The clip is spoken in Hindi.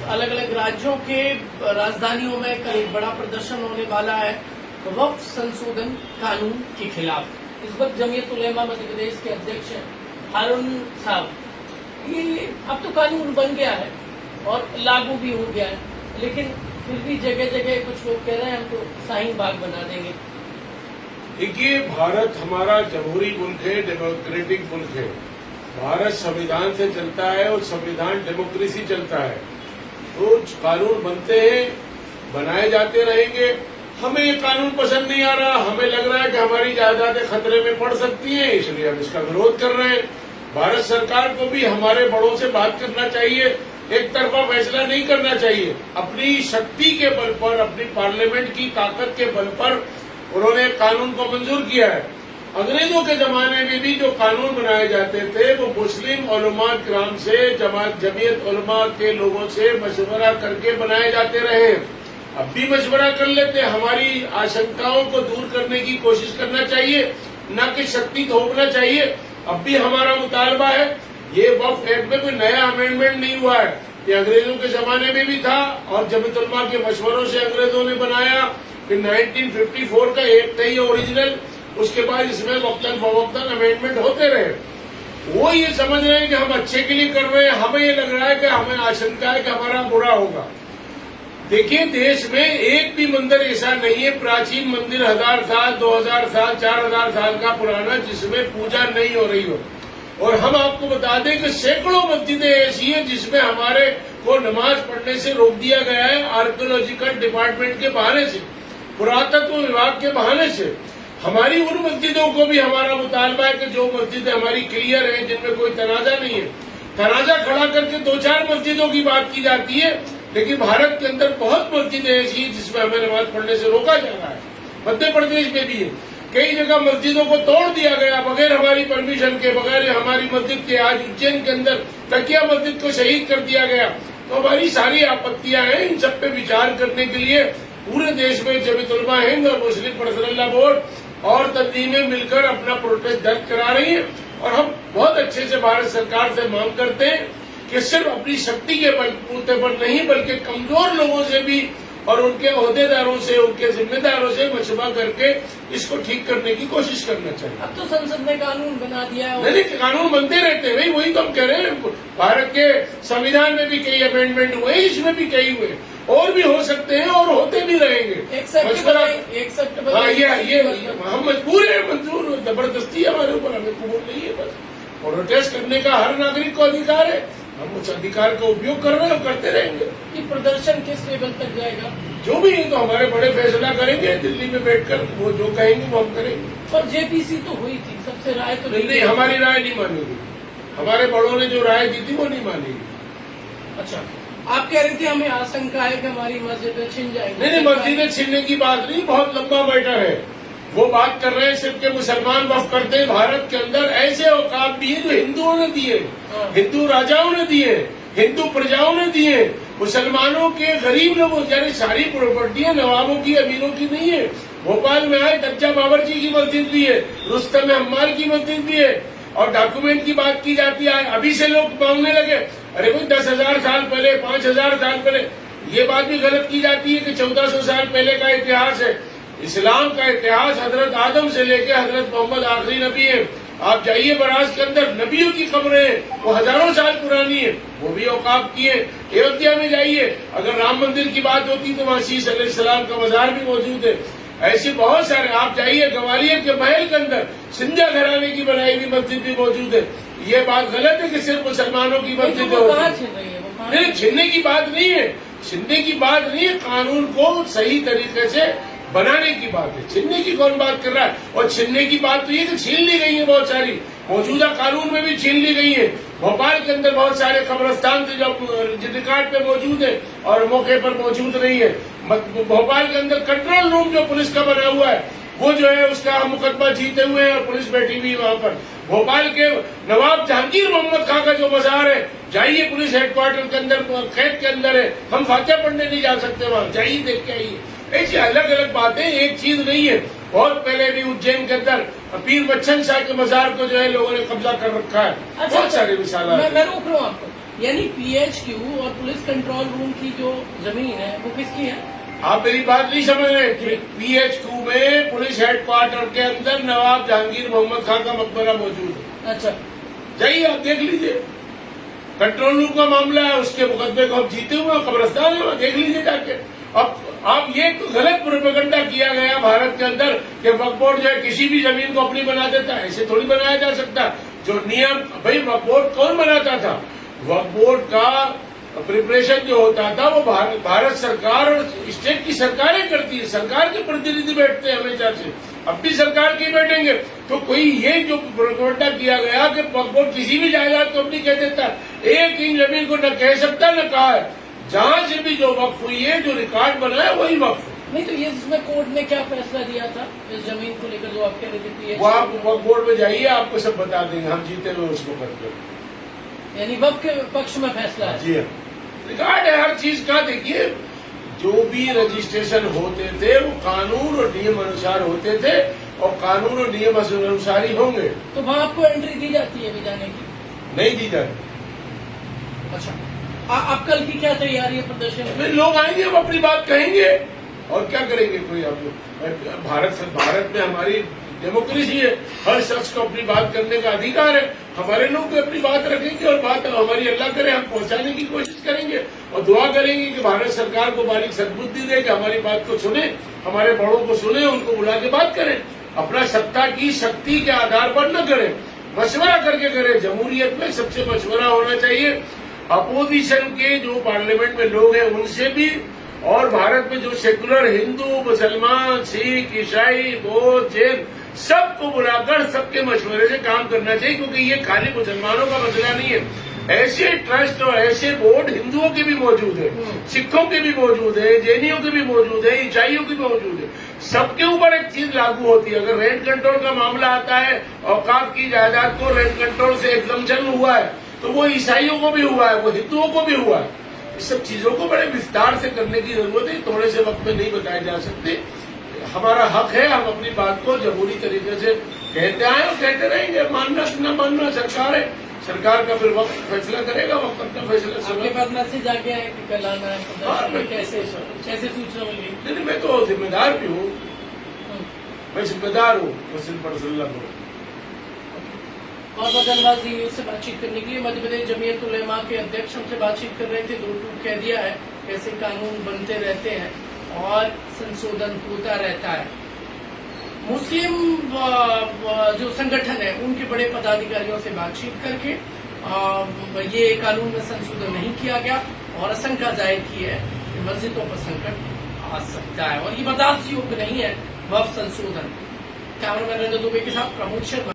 अलग अलग राज्यों के राजधानियों में कल एक बड़ा प्रदर्शन होने वाला है वक्फ संशोधन कानून के खिलाफ। इस वक्त जमीयत उलेमा मध्य प्रदेश के अध्यक्ष हैं हारून साहब। ये अब तो कानून बन गया है और लागू भी हो गया है, लेकिन फिर भी जगह जगह कुछ लोग कह रहे हैं हम तो शाहीन बाग बना देंगे। देखिए, भारत हमारा जमहूरी मुल्क है, डेमोक्रेटिक मुल्क है। भारत संविधान से चलता है और संविधान डेमोक्रेसी चलता है। तो कानून बनते हैं, बनाए जाते रहेंगे। हमें ये कानून पसंद नहीं आ रहा, हमें लग रहा है कि हमारी जायदादें खतरे में पड़ सकती हैं, इसलिए हम इसका विरोध कर रहे हैं। भारत सरकार को भी हमारे बड़ों से बात करना चाहिए, एक तरफा फैसला नहीं करना चाहिए। अपनी शक्ति के बल पर, अपनी पार्लियामेंट की ताकत के बल पर उन्होंने कानून को मंजूर किया है। अंग्रेजों के जमाने में भी जो कानून बनाए जाते थे वो मुस्लिम उलमा किराम से, जमीयत उलमा के लोगों से मशवरा करके बनाए जाते रहे। अब भी मशवरा कर लेते, हमारी आशंकाओं को दूर करने की कोशिश करना चाहिए, न कि शक्ति थोपना चाहिए। अब भी हमारा मुतालबा है, ये वक्फ एक्ट में कोई नया अमेंडमेंट नहीं हुआ है, ये अंग्रेजों के जमाने में भी था और जमीयत उलमा के मशवरों से अंग्रेजों ने बनाया। फिर 1954 का एक्ट है ये ओरिजिनल, उसके बाद इसमें वक्तन फवक्तन अमेंडमेंट होते रहे। वो ये समझ रहे हैं कि हम अच्छे के लिए कर रहे हैं, हमें ये लग रहा है कि हमें आशंका है कि हमारा बुरा होगा। देखिए, देश में एक भी मंदिर ऐसा नहीं है, प्राचीन मंदिर 1000 साल, 2000 साल, 4000 साल का पुराना, जिसमें पूजा नहीं हो रही हो। और हम आपको बता दें कि सैकड़ों मस्जिदें ऐसी हैं जिसमें हमारे को नमाज पढ़ने से रोक दिया गया है, आर्कियोलॉजिकल डिपार्टमेंट के बहाने से, पुरातत्व विभाग के बहाने से। हमारी उन मस्जिदों को भी हमारा मुतालबा है कि जो मस्जिदें हमारी क्लियर हैं, जिनमें कोई तनाजा नहीं है, तनाजा खड़ा करके 2-4 मस्जिदों की बात की जाती है, लेकिन भारत के अंदर बहुत मस्जिदें ऐसी हैं जिसमें हमें नमाज पढ़ने से रोका जा रहा है। मध्य प्रदेश में भी है, कई जगह मस्जिदों को तोड़ दिया गया बगैर हमारी परमिशन के, बगैर हमारी मस्जिद के। आज उज्जैन के अंदर तकिया मस्जिद को शहीद कर दिया गया। तो हमारी सारी आपत्तियां हैं, इन सब पे विचार करने के लिए पूरे देश में जमीयत उलमा हिंद और मुस्लिम पर्सनल बोर्ड और तंजीमें मिलकर अपना प्रोटेस्ट दर्ज करा रही है। और हम बहुत अच्छे से भारत सरकार से मांग करते हैं कि सिर्फ अपनी शक्ति के बलबूते पर नहीं, बल्कि कमजोर लोगों से भी और उनके ओहदेदारों से, उनके जिम्मेदारों से मशवरा करके इसको ठीक करने की कोशिश करना चाहिए। अब तो संसद ने कानून बना दिया है। नहीं, कानून बनते रहते हैं भाई, वही तो हम कह रहे हैं। भारत के संविधान में भी कई अमेंडमेंट हुए, इसमें भी कई हुए, और भी हो सकते हैं और होते भी रहेंगे। हाँ, ये हम मजबूर है, मंजूर जबरदस्ती हमारे ऊपर, हमें कबूल नहीं है। बस प्रोटेस्ट करने का हर नागरिक को अधिकार है, हम उस अधिकार का उपयोग कर रहे हैं और करते रहेंगे। ये प्रदर्शन किस लेवल तक जाएगा? जो भी है तो हमारे बड़े फैसला करेंगे दिल्ली में बैठकर, वो जो कहेंगे वो हम करेंगे। पर जेपीसी तो हुई थी, सबसे राय तो नहीं, हमारी राय नहीं मानेगी, हमारे बड़ों ने जो राय दी थी वो नहीं मानेगी। अच्छा, आप कह रहे थे हमें आशंका है कि हमारी मस्जिदें छिन जाएंगी। नहीं, मस्जिदें छिनने की बात नहीं, बहुत लंबा मैटर है। वो बात कर रहे हैं सिर्फ के मुसलमान वक्फ करते हैं। भारत के अंदर ऐसे औकाफ भी है जो हिंदुओं ने दिए, हिंदू राजाओं ने दिए, हिंदू प्रजाओं ने दिए। मुसलमानों के गरीब लोगों, यानी सारी प्रॉपर्टियां नवाबों की, अमीरों की नहीं है। भोपाल में आए दज्जा बाबरची की मस्जिद भी है, रुस्तम हम्माल की मस्जिद भी है, और डॉक्यूमेंट की बात की जाती है। अभी से लोग मांगने लगे, अरे भाई 10,000 साल पहले, 5,000 साल पहले। ये बात भी गलत की जाती है कि 1400 साल पहले का इतिहास है। इस्लाम का इतिहास हजरत आदम से लेकर हजरत मोहम्मद आखिरी नबी है। आप जाइए बराज के अंदर, नबियों की कब्रें हैं, वो हजारों साल पुरानी है, वो भी औकाफ की है। अयोध्या में जाइए, अगर राम मंदिर की बात होती तो वहाँ शीश अलैहिस्सलाम का मजार भी मौजूद है। ऐसे बहुत सारे, आप जाइए ग्वालियर के महल के अंदर सिंधिया घराने की बनाई हुई मस्जिद भी मौजूद है। ये बात गलत है कि सिर्फ मुसलमानों की मस्जिद नहीं, छीनने की बात नहीं है, छीनने की बात नहीं है, कानून को सही तरीके से बनाने की बात है। छीनने की कौन बात कर रहा है? और छीनने की बात तो ये कि छीन ली गई है बहुत सारी, मौजूदा कानून में भी छीन ली गई है। भोपाल के अंदर बहुत सारे कब्रिस्तान थे जो रिकॉर्ड पे मौजूद है और मौके पर मौजूद नहीं है। भोपाल के अंदर कंट्रोल रूम जो पुलिस का बना हुआ है, वो जो है उसका हम मुकदमा जीते हुए हैं और पुलिस बैठी हुई है वहाँ पर। भोपाल के नवाब जहांगीर मोहम्मद खां का जो मजार है, जाइए पुलिस हेडक्वार्टर के अंदर, कैद के अंदर है। हम फातिहा पढ़ने नहीं जा सकते वहाँ, जाइए देख के आइए। ऐसी अलग अलग बातें, एक चीज नहीं है। बहुत पहले भी उज्जैन के अंदर पीर बच्चन शाह के मजार को जो है लोगों ने कब्जा कर रखा है। अच्छा, बहुत सारे मिसाल मैं रोक रहा हूँ आपको। यानी पीएचक्यू और पुलिस कंट्रोल रूम की जो जमीन है वो किसकी है? आप मेरी बात नहीं समझ रहे। पीएचक्यू में पुलिस हेडक्वार्टर के अंदर नवाब जहांगीर मोहम्मद खान का मकबरा मौजूद है। अच्छा, जाइए आप देख लीजिए। कंट्रोल रूम का मामला है, उसके मुकदमे को हम जीते हुए कब्रिस्तान है, देख लीजिए जाके। अब ये तो गलत प्रोपेगेंडा किया गया भारत के अंदर कि वक्फ बोर्ड जो है किसी भी जमीन को अपनी बना देता है। ऐसे थोड़ी बनाया जा सकता। जो नियम, भाई वक्फ बोर्ड कौन बनाता था? वक्फ बोर्ड का प्रिपरेशन जो होता था वो भारत सरकार और स्टेट की सरकारें करती है। सरकार के प्रतिनिधि बैठते हैं हमेशा से, अब भी सरकार के बैठेंगे। तो कोई ये जो प्रोपेगेंडा किया गया कि वक्फ बोर्ड किसी भी जायदाद को अपनी कह देता, एक इंच जमीन को न कह सकता न कहा है। जहां से भी जो वक्फ हुई है, जो रिकॉर्ड बना है, वही वक्फ है। नहीं तो ये इसमें कोर्ट ने क्या फैसला दिया था इस जमीन को लेकर जो आप कह रहे थे? वो आप वक्फ बोर्ड में जाइए, आपको सब बता देंगे। हम जीते हुए उसको करते, यानी वक्फ के पक्ष में फैसला है। जी हाँ, रिकॉर्ड है हर चीज का। देखिए, जो भी रजिस्ट्रेशन होते थे वो कानून और नियम अनुसार होते थे और कानून और नियम अनुसार ही होंगे। तो वहाँ आपको एंट्री दी जाती है अभी जाने की? नहीं दी जाती। अच्छा, आप कल की क्या तैयारी है प्रदर्शन में? लोग आएंगे, हम अपनी बात कहेंगे और क्या करेंगे। कोई आप भारत में हमारी डेमोक्रेसी है, हर शख्स को अपनी बात करने का अधिकार है। हमारे लोग भी अपनी बात रखेंगे और बात हमारी अल्लाह करे हम पहुंचाने की कोशिश करेंगे और दुआ करेंगे कि भारत सरकार को बारीक सद्बुद्धि दे कि हमारी बात को सुने, हमारे बड़ों को सुने, उनको बुला के बात करें। अपना सत्ता की शक्ति के आधार पर न करें, मशवरा करके करें। जमहूरियत में सबसे मशवरा होना चाहिए। अपोजिशन के जो पार्लियामेंट में लोग हैं उनसे भी, और भारत में जो सेकुलर हिंदू, मुसलमान, सिख, ईसाई, बौद्ध, जैन सबको बुलाकर सबके मशवरे से काम करना चाहिए। क्योंकि ये खाली मुसलमानों का मसला नहीं है। ऐसे ट्रस्ट और ऐसे बोर्ड हिंदुओं के भी मौजूद है, सिखों के भी मौजूद है, जैनियों के भी मौजूद है, ईसाइयों के भी मौजूद है। सबके ऊपर एक चीज लागू होती है। अगर रेंट कंट्रोल का मामला आता है, औकाफ की जायदाद को रेंट कंट्रोल से एग्जम्पशन हुआ है, तो वो ईसाइयों को भी हुआ है, वो हिंदुओं को भी हुआ है। इस सब चीजों को बड़े विस्तार से करने की जरूरत है। थोड़े से वक्त में नहीं बताए जा सकते। हमारा हक है, हम अपनी बात को जमहूरी तरीके से कहते आए और कहते रहेंगे। मानना न मानना सरकार है, सरकार का फिर वक्त फैसला करेगा। वक्त अपना फैसला। आपके पास मैसेज आ गया है कि कल आना है प्रदर्शन में? कैसे सूचना मिली? नहीं, मैं तो जिम्मेदार भी हूँ, मैं जिम्मेदार हूँ मुस्लिम पर्सनल को। बहुत बहुत धन्यवाद जी न्यूज से बातचीत करने के लिए। मध्य प्रदेश जमीयत उलेमा के अध्यक्ष हमसे बातचीत कर रहे थे। दो टूक कह दिया है कैसे कानून बनते रहते हैं और संशोधन होता रहता है। मुस्लिम जो संगठन है उनके बड़े पदाधिकारियों से बातचीत करके ये कानून में संशोधन नहीं किया गया और आशंका जाहिर की है कि मस्जिदों पर संकट आ सकता है और ये बर्दाश्त योग्य नहीं है वक्फ संशोधन। कैमरामैन रंजन दुबे के साथ प्रमोद शर्मा।